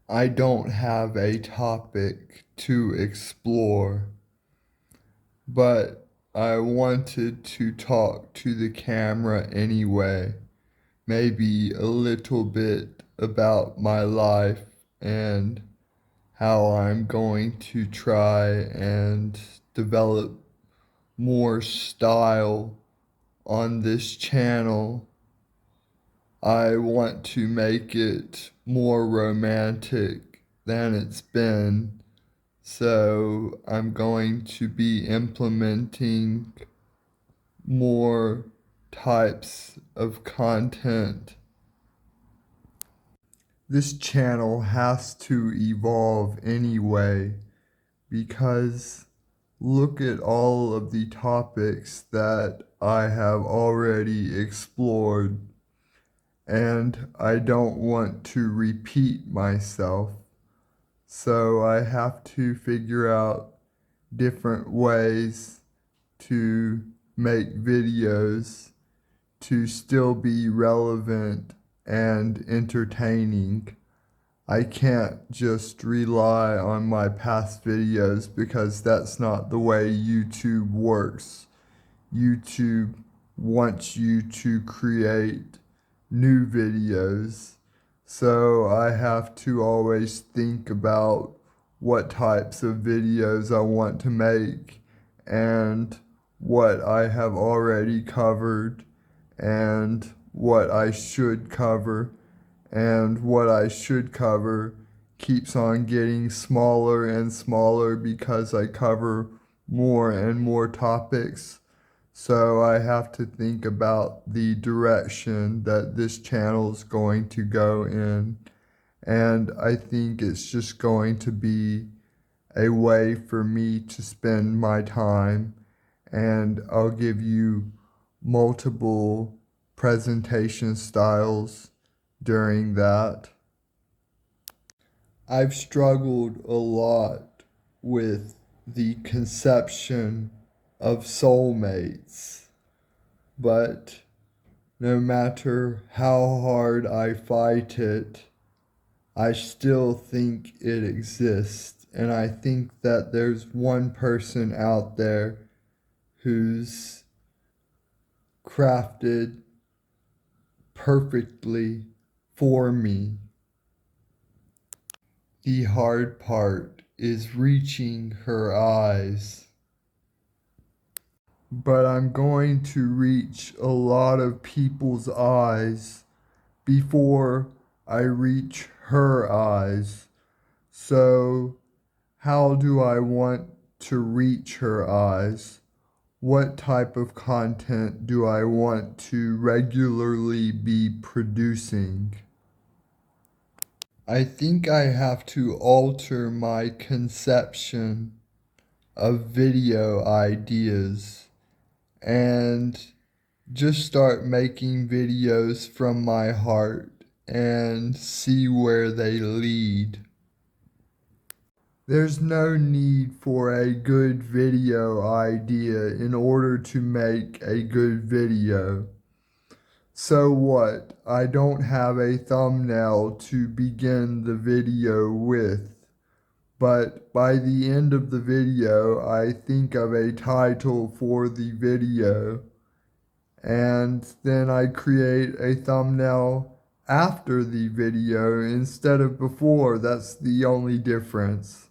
I don't have a topic to explore, but I wanted to talk to the camera anyway, maybe a little bit about my life and how I'm going to try and develop more style on this channel. I want to make it more romantic than it's been, so I'm going to be implementing more types of content. This channel has to evolve anyway because look at all of the topics that I have already explored, and I don't want to repeat myself. So I have to figure out different ways to make videos to still be relevant and entertaining. I can't just rely on my past videos because that's not the way YouTube works. YouTube wants you to create new videos, so I have to always think about what types of videos I want to make and what I have already covered and what I should cover, and what I should cover keeps on getting smaller and smaller because I cover more and more topics. So I have to think about the direction that this channel is going to go in. And I think it's just going to be a way for me to spend my time. And I'll give you multiple presentation styles during that. I've struggled a lot with the conception of soulmates, but no matter how hard I fight it, I still think it exists, and I think that there's one person out there who's crafted perfectly for me. The hard part is reaching her eyes. But I'm going to reach a lot of people's eyes before I reach her eyes. So, how do I want to reach her eyes? What type of content do I want to regularly be producing? I think I have to alter my conception of video ideas and just start making videos from my heart and see where they lead. There's no need for a good video idea in order to make a good video. So what? I don't have a thumbnail to begin the video with, but by the end of the video, I think of a title for the video, and then I create a thumbnail after the video instead of before. That's the only difference.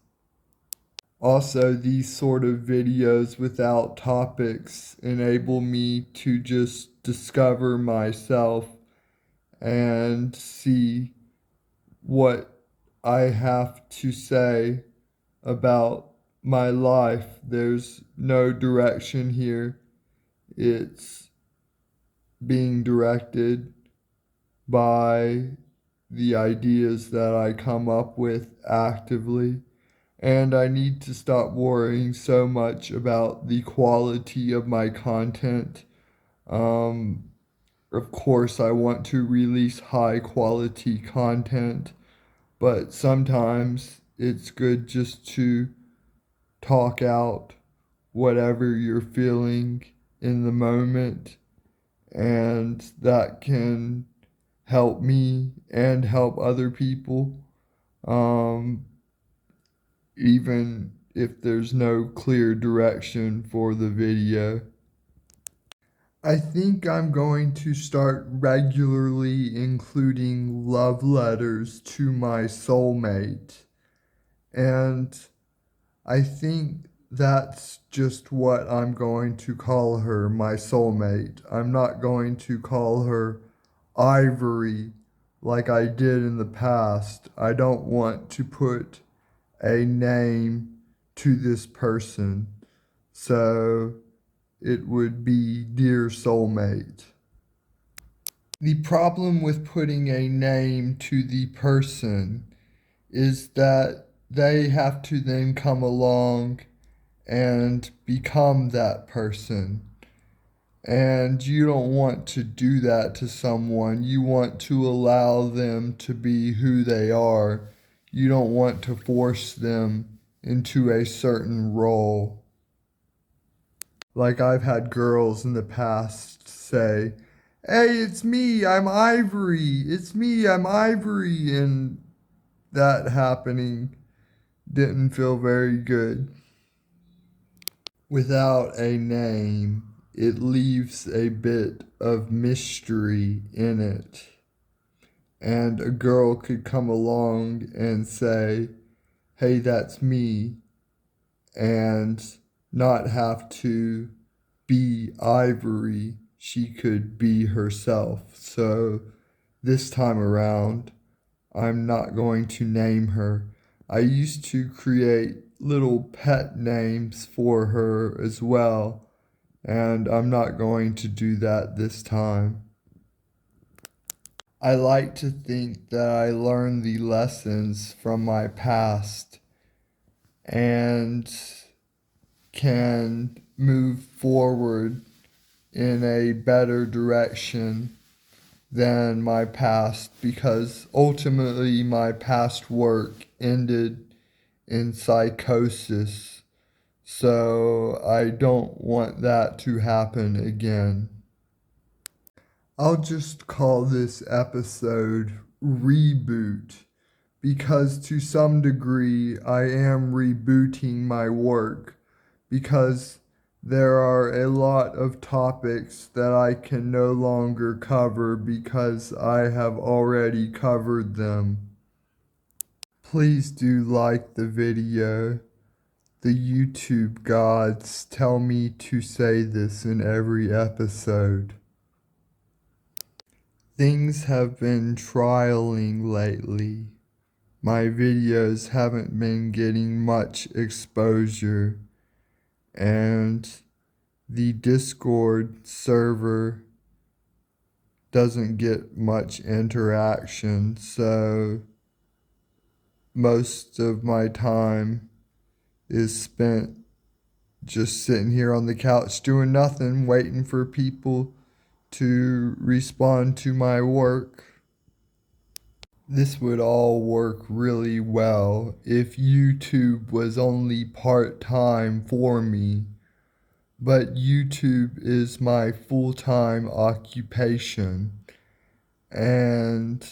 Also, these sort of videos without topics enable me to just discover myself and see what I have to say about my life. There's no direction here. It's being directed by the ideas that I come up with actively. And I need to stop worrying so much about the quality of my content. Of course, I want to release high quality content, but sometimes it's good just to talk out whatever you're feeling in the moment, and that can help me and help other people. um, even if there's no clear direction for the video. I think I'm going to start regularly including love letters to my soulmate. And I think that's just what I'm going to call her, my soulmate. I'm not going to call her Ivory like I did in the past. I don't want to put a name to this person. So it would be Dear Soulmate. The problem with putting a name to the person is that they have to then come along and become that person. And you don't want to do that to someone. You want to allow them to be who they are. You don't want to force them into a certain role. Like I've had girls in the past say, "Hey, it's me, I'm Ivory. It's me, I'm Ivory." And that happening didn't feel very good. Without a name, it leaves a bit of mystery in it. And a girl could come along and say, "Hey, that's me," and not have to be Ivory. She could be herself. So this time around, I'm not going to name her. I used to create little pet names for her as well, and I'm not going to do that this time. I like to think that I learned the lessons from my past and can move forward in a better direction than my past, because ultimately my past work ended in psychosis. So I don't want that to happen again. I'll just call this episode Reboot, because to some degree I am rebooting my work, because there are a lot of topics that I can no longer cover because I have already covered them. Please do like the video. The YouTube gods tell me to say this in every episode. Things have been trialing lately. My videos haven't been getting much exposure, and the Discord server doesn't get much interaction, so most of my time is spent just sitting here on the couch doing nothing, waiting for people to respond to my work. This would all work really well if YouTube was only part-time for me, but YouTube is my full-time occupation, and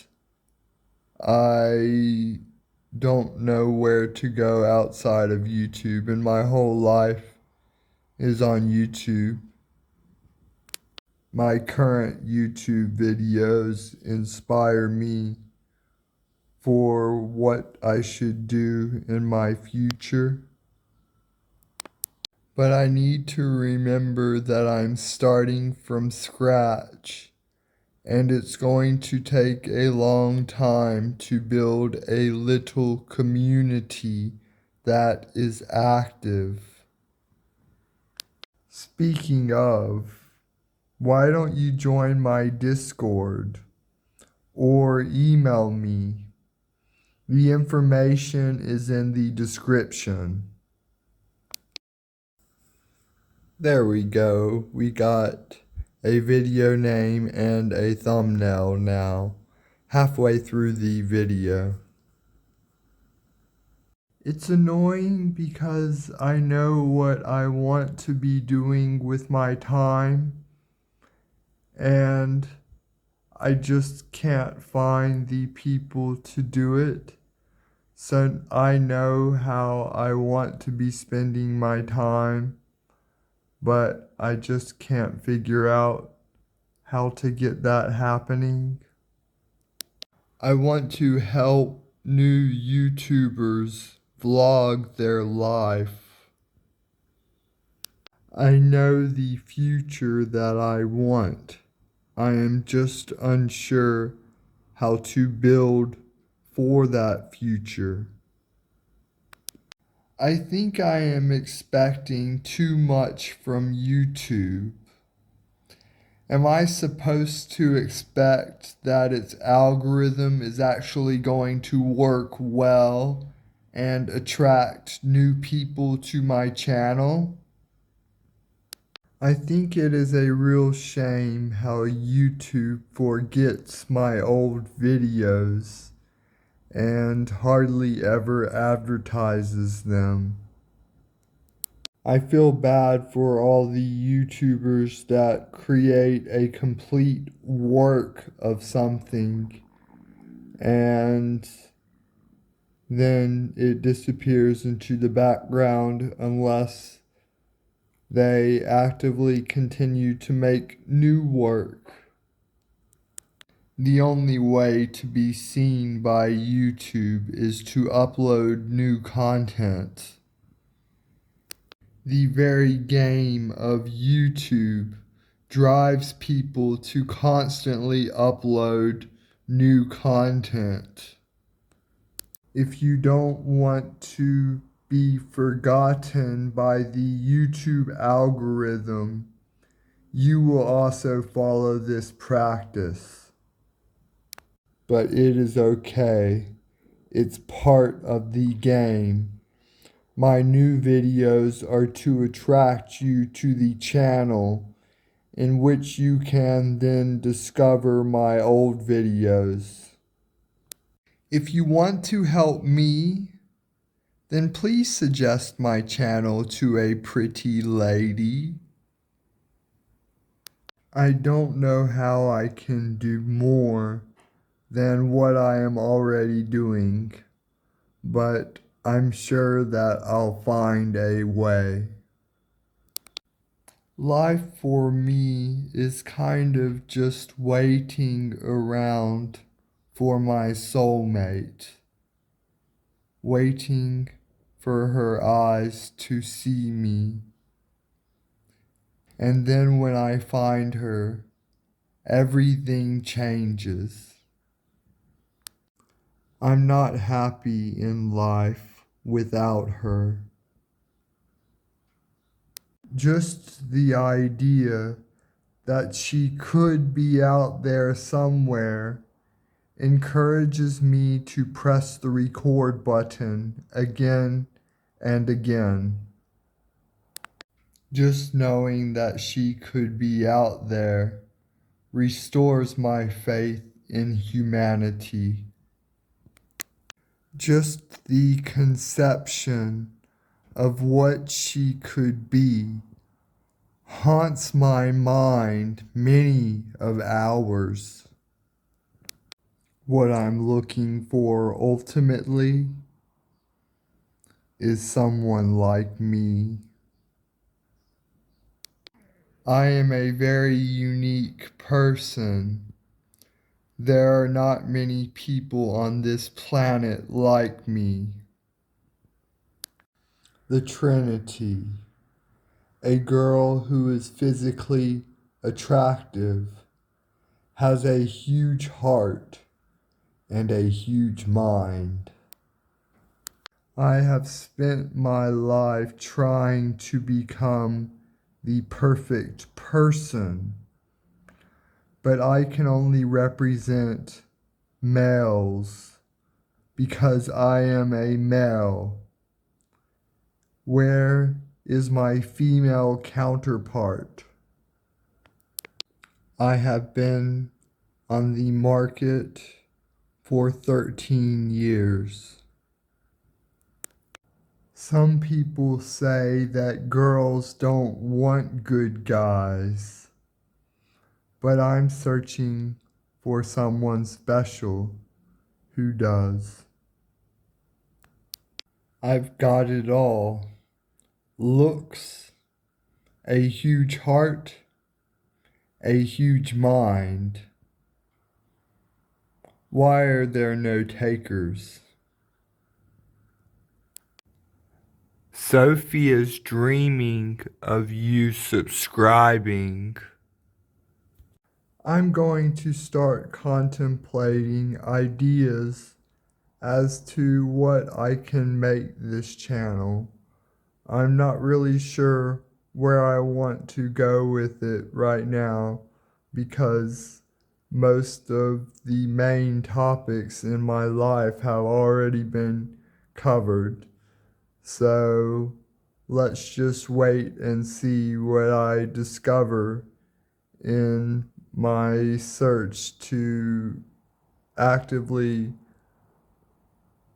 I don't know where to go outside of YouTube, and my whole life is on YouTube. My current YouTube videos inspire me for what I should do in my future. But I need to remember that I'm starting from scratch, and it's going to take a long time to build a little community that is active. Speaking of, why don't you join my Discord or email me? The information is in the description. There we go. We got a video name and a thumbnail now, halfway through the video. It's annoying because I know what I want to be doing with my time, and I just can't find the people to do it. So I know how I want to be spending my time, but I just can't figure out how to get that happening. I want to help new YouTubers vlog their life. I know the future that I want. I am just unsure how to build for that future. I think I am expecting too much from YouTube. Am I supposed to expect that its algorithm is actually going to work well and attract new people to my channel? I think it is a real shame how YouTube forgets my old videos and hardly ever advertises them. I feel bad for all the YouTubers that create a complete work of something and then it disappears into the background unless they actively continue to make new work. The only way to be seen by YouTube is to upload new content. The very game of YouTube drives people to constantly upload new content. If you don't want to be forgotten by the YouTube algorithm, you will also follow this practice. But it is okay. It's part of the game. My new videos are to attract you to the channel in which you can then discover my old videos. If you want to help me, then please suggest my channel to a pretty lady. I don't know how I can do more than what I am already doing, but I'm sure that I'll find a way. Life for me is kind of just waiting around for my soulmate, waiting for her eyes to see me. And then when I find her, everything changes. I'm not happy in life without her. Just the idea that she could be out there somewhere encourages me to press the record button again and again. Just knowing that she could be out there restores my faith in humanity. Just the conception of what she could be haunts my mind many of hours. What I'm looking for ultimately is someone like me. I am a very unique person. There are not many people on this planet like me. The Trinity, a girl who is physically attractive, has a huge heart and a huge mind. I have spent my life trying to become the perfect person, but I can only represent males because I am a male. Where is my female counterpart? I have been on the market for 13 years. Some people say that girls don't want good guys, but I'm searching for someone special who does. I've got it all. Looks, a huge heart, a huge mind. Why are there no takers? Sophia's dreaming of you subscribing. I'm going to start contemplating ideas as to what I can make this channel. I'm not really sure where I want to go with it right now because most of the main topics in my life have already been covered. So let's just wait and see what I discover in my search to actively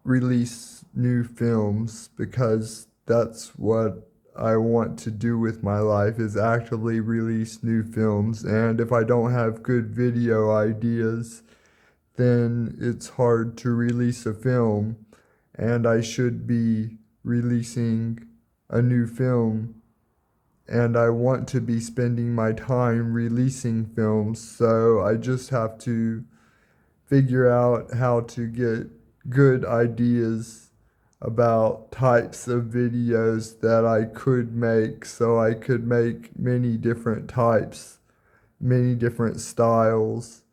release new films, because that's what I want to do with my life, is actively release new films. And if I don't have good video ideas, then it's hard to release a film, and I should be releasing a new film, and I want to be spending my time releasing films, so I just have to figure out how to get good ideas about types of videos that I could make, so I could make many different types, many different styles,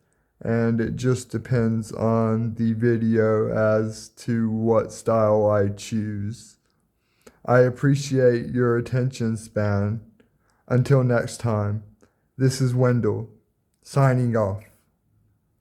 and it just depends on the video as to what style I choose. I appreciate your attention span. Until next time, this is Wendell, signing off.